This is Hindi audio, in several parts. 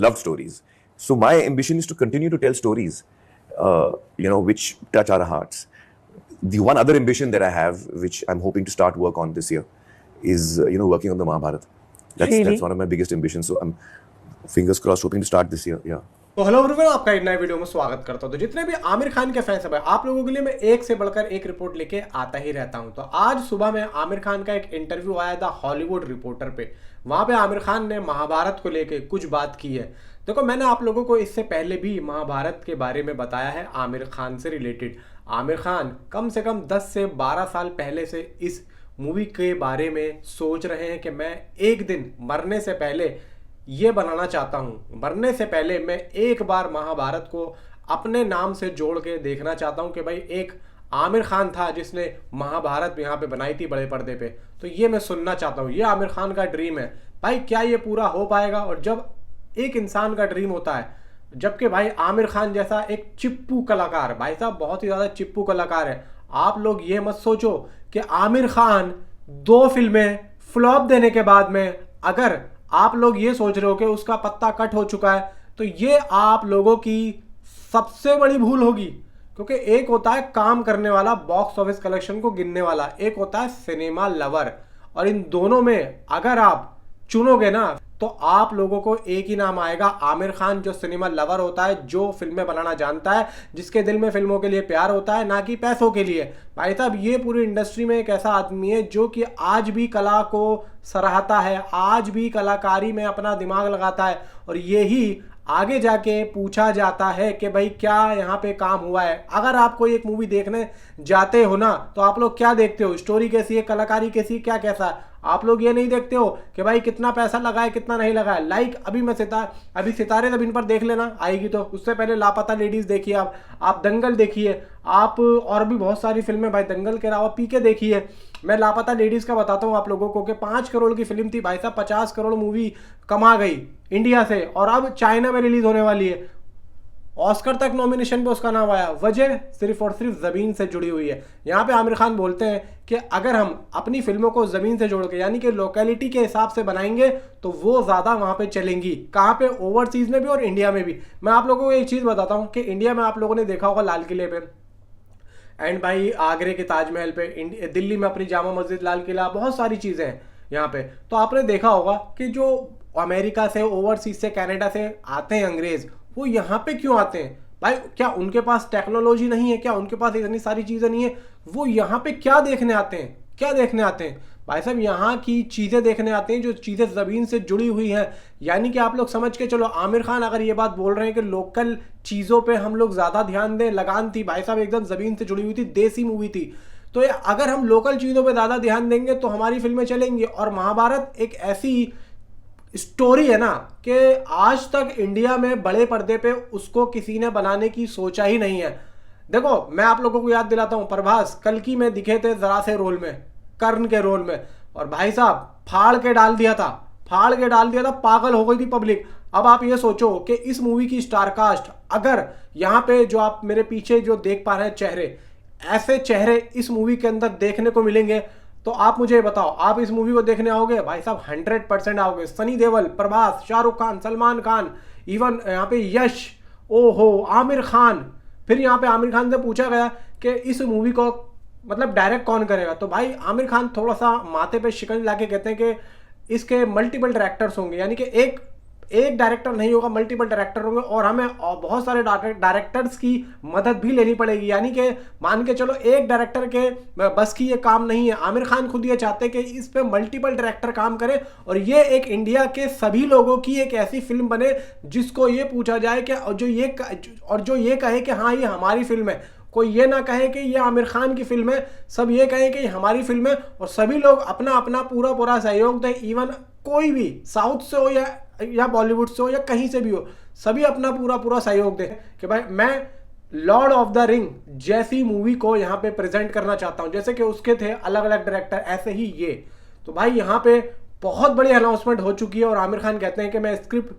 love stories. So my ambition is to continue to tell stories, which touch our hearts. The one other ambition that I have, which I'm hoping to start work on this year, is working on the Mahabharata. That's one of my biggest ambitions. So I'm fingers crossed hoping to start this year. Yeah. तो हेलो एवरीवन, आपका एक नए वीडियो में स्वागत करता हूं। तो जितने भी आमिर खान के फैंस हैं, आप लोगों के लिए मैं एक से बढ़कर एक रिपोर्ट लेके आता ही रहता हूं। तो आज सुबह में आमिर खान का एक इंटरव्यू आया था हॉलीवुड रिपोर्टर पे। वहां पे आमिर खान ने महाभारत को लेके कुछ बात की है। देखो, मैंने आप लोगों को इससे पहले भी महाभारत के बारे में बताया है आमिर खान से रिलेटेड। आमिर खान कम से कम 10 से 12 साल पहले से इस मूवी के बारे में सोच रहे हैं कि मैं एक दिन मरने से पहले ये बनाना चाहता हूँ। मरने से पहले मैं एक बार महाभारत को अपने नाम से जोड़ के देखना चाहता हूँ कि भाई एक आमिर खान था जिसने महाभारत यहाँ पे बनाई थी बड़े पर्दे पे। तो ये मैं सुनना चाहता हूँ, ये आमिर खान का ड्रीम है। भाई क्या ये पूरा हो पाएगा? और जब एक इंसान का ड्रीम होता है, जबकि भाई आमिर खान जैसा एक चिप्पू कलाकार, भाई साहब बहुत ही ज़्यादा चिप्पू कलाकार है। आप लोग ये मत सोचो कि आमिर खान 2 फिल्में फ्लॉप देने के बाद में अगर आप लोग ये सोच रहे हो कि उसका पत्ता कट हो चुका है, तो ये आप लोगों की सबसे बड़ी भूल होगी। क्योंकि एक होता है काम करने वाला, बॉक्स ऑफिस कलेक्शन को गिनने वाला, एक होता है सिनेमा लवर। और इन दोनों में अगर आप चुनोगे ना, तो आप लोगों को एक ही नाम आएगा, आमिर खान, जो सिनेमा लवर होता है, जो फिल्में बनाना जानता है, जिसके दिल में फिल्मों के लिए प्यार होता है, ना कि पैसों के लिए। भाई साहब, ये पूरी इंडस्ट्री में एक ऐसा आदमी है जो कि आज भी कला को सराहता है, आज भी कलाकारी में अपना दिमाग लगाता है। और यही आगे जाके पूछा जाता है कि भाई क्या यहाँ पे काम हुआ है। अगर आप कोई एक मूवी देखने जाते हो ना, तो आप लोग क्या देखते हो? स्टोरी कैसी है, कलाकारी कैसी है, क्या कैसा है? आप लोग ये नहीं देखते हो कि भाई कितना पैसा लगा है, कितना नहीं लगा है। लाइक अभी सितारे जमीन पर देख लेना आएगी, तो उससे पहले लापता लेडीज देखिए, आप दंगल देखिए, आप और भी बहुत सारी फिल्में, भाई दंगल के अलावा पीके देखिए। मैं लापता लेडीज का बताता हूँ आप लोगों को कि 5 करोड़ की फिल्म थी, भाई साहब 50 करोड़ मूवी कमा गई इंडिया से, और अब चाइना में रिलीज होने वाली है। ऑस्कर तक नॉमिनेशन पे उसका नाम आया। वजह सिर्फ और सिर्फ जमीन से जुड़ी हुई है। यहाँ पे आमिर खान बोलते हैं कि अगर हम अपनी फिल्मों को जमीन से जोड़ के, यानी कि लोकेलिटी के हिसाब से बनाएंगे, तो वो ज्यादा वहां पे चलेंगी। कहाँ पे? ओवरसीज में भी और इंडिया में भी। मैं आप लोगों को एक चीज बताता हूँ कि इंडिया में आप लोगों ने देखा होगा लाल किले पे, एंड भाई आगरे के ताजमहल पे, दिल्ली में अपनी जामा मस्जिद, लाल किला, बहुत सारी चीजें हैं यहाँ पे। तो आपने देखा होगा कि जो अमेरिका से, ओवरसीज से, कनाडा से आते हैं अंग्रेज, वो यहाँ पे क्यों आते हैं? भाई क्या उनके पास टेक्नोलॉजी नहीं है? क्या उनके पास इतनी सारी चीजें नहीं है? वो यहाँ पे क्या देखने आते हैं? क्या देखने आते हैं? भाई साहब यहाँ की चीजें देखने आते हैं, जो चीजें जमीन से जुड़ी हुई हैं। यानी कि आप लोग समझ के चलो, आमिर खान अगर ये बात बोल रहे हैं कि लोकल चीजों पे हम लोग ज्यादा ध्यान दें, लगान थी भाई साहब, एकदम जमीन से जुड़ी हुई थी, देसी मूवी थी। तो अगर हम लोकल चीजों पे ज्यादा ध्यान देंगे तो हमारी फिल्में चलेंगी। और महाभारत एक ऐसी स्टोरी है ना कि आज तक इंडिया में बड़े पर्दे पे उसको किसी ने बनाने की सोचा ही नहीं है। देखो, मैं आप लोगों को याद दिलाता हूं, प्रभास कल्कि में दिखे थे जरा से रोल में, कर्ण के रोल में, और भाई साहब फाड़ के डाल दिया था, पागल हो गई थी पब्लिक। अब आप ये सोचो कि इस मूवी की स्टार कास्ट, अगर यहाँ पे जो आप मेरे पीछे जो देख पा रहे हैं चेहरे, ऐसे चेहरे इस मूवी के अंदर देखने को मिलेंगे, तो आप मुझे बताओ, आप इस मूवी को देखने आओगे? भाई साहब 100% आओगे। सनी देओल, प्रभास, शाहरुख खान, सलमान खान, इवन यहाँ पे यश, ओहो, आमिर खान। फिर यहाँ पे आमिर खान से पूछा गया कि इस मूवी को मतलब डायरेक्ट कौन करेगा, तो भाई आमिर खान थोड़ा सा माथे पे शिकंज लाके कहते हैं कि इसके मल्टीपल डायरेक्टर्स होंगे, यानी कि एक डायरेक्टर नहीं होगा, मल्टीपल डायरेक्टर होंगे, और हमें बहुत सारे डायरेक्टर्स की मदद भी लेनी पड़ेगी। यानी कि मान के चलो एक डायरेक्टर के बस की ये काम नहीं है। आमिर खान खुद ये चाहते हैं कि इस पे मल्टीपल डायरेक्टर काम करें, और ये एक इंडिया के सभी लोगों की एक ऐसी फिल्म बने जिसको ये पूछा जाए कि जो ये कहे कि हाँ ये हमारी फिल्म है। कोई ये ना कहे कि ये आमिर खान की फिल्म है, सब ये कहें कि ये हमारी फिल्म है, और सभी लोग अपना अपना पूरा सहयोग दें। इवन कोई भी साउथ से हो या बॉलीवुड से हो या कहीं से भी हो, सभी अपना पूरा सहयोग दें कि भाई मैं लॉर्ड ऑफ द रिंग जैसी मूवी को यहाँ पे प्रेजेंट करना चाहता हूँ। जैसे कि उसके थे अलग अलग डायरेक्टर, ऐसे ही ये। तो भाई यहाँ पे बहुत बड़ी अनाउंसमेंट हो चुकी है, और आमिर खान कहते हैं कि मैं स्क्रिप्ट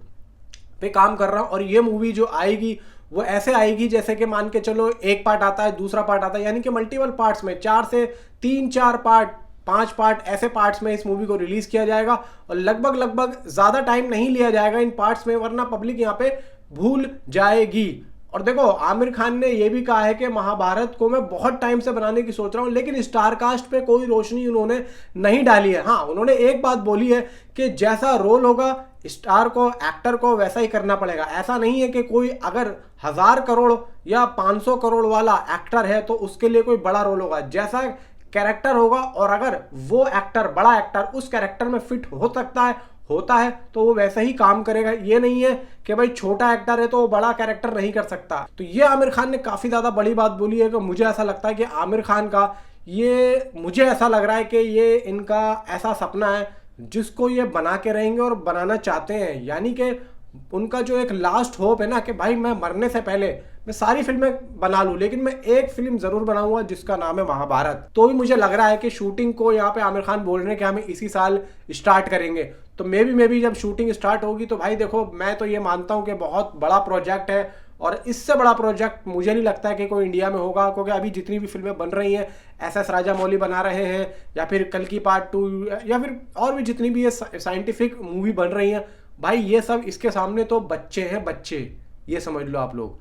पे काम कर रहा हूँ, और ये मूवी जो आएगी वो ऐसे आएगी जैसे कि मान के चलो एक पार्ट आता है, दूसरा पार्ट आता है, यानी कि मल्टीपल पार्ट्स में 4 से 3-4 पार्ट 5 पार्ट ऐसे पार्ट्स में इस मूवी को रिलीज किया जाएगा और लगभग ज्यादा टाइम नहीं लिया जाएगा इन पार्ट्स में, वरना पब्लिक यहाँ पे भूल जाएगी। और देखो आमिर खान ने यह भी कहा है कि महाभारत को मैं बहुत टाइम से बनाने की सोच रहा हूं, लेकिन स्टार कास्ट पे कोई रोशनी उन्होंने नहीं डाली है। हाँ, उन्होंने एक बात बोली है कि जैसा रोल होगा स्टार को, एक्टर को वैसा ही करना पड़ेगा। ऐसा नहीं है कि कोई अगर 1000 करोड़ या 500 करोड़ वाला एक्टर है तो उसके लिए कोई बड़ा रोल होगा। जैसा कैरेक्टर होगा और अगर वो एक्टर, बड़ा एक्टर उस कैरेक्टर में फिट हो सकता है, होता है, तो वो वैसे ही काम करेगा। ये नहीं है कि भाई छोटा एक्टर है तो वो बड़ा कैरेक्टर नहीं कर सकता। तो ये आमिर खान ने काफी ज्यादा बड़ी बात बोली है कि मुझे ऐसा लगता है कि आमिर खान का मुझे ऐसा लग रहा है कि ये इनका ऐसा सपना है जिसको ये बना के रहेंगे और बनाना चाहते हैं। यानी कि उनका जो एक लास्ट होप है ना कि भाई मैं मरने से पहले मैं सारी फिल्में बना लूं, लेकिन मैं एक फिल्म जरूर बनाऊंगा जिसका नाम है महाभारत। तो भी मुझे लग रहा है कि शूटिंग को यहाँ पे आमिर खान बोल रहे हैं कि हमें इसी साल स्टार्ट करेंगे। तो मे भी जब शूटिंग स्टार्ट होगी तो भाई देखो, मैं तो ये मानता हूँ कि बहुत बड़ा प्रोजेक्ट है और इससे बड़ा प्रोजेक्ट मुझे नहीं लगता है कि कोई इंडिया में होगा, क्योंकि अभी जितनी भी फिल्में बन रही हैं, SS राजामौली बना रहे हैं या फिर कल की पार्ट 2 या फिर और भी जितनी भी ये साइंटिफिक मूवी बन रही हैं, भाई ये सब इसके सामने तो बच्चे हैं, बच्चे, ये समझ लो आप लोग।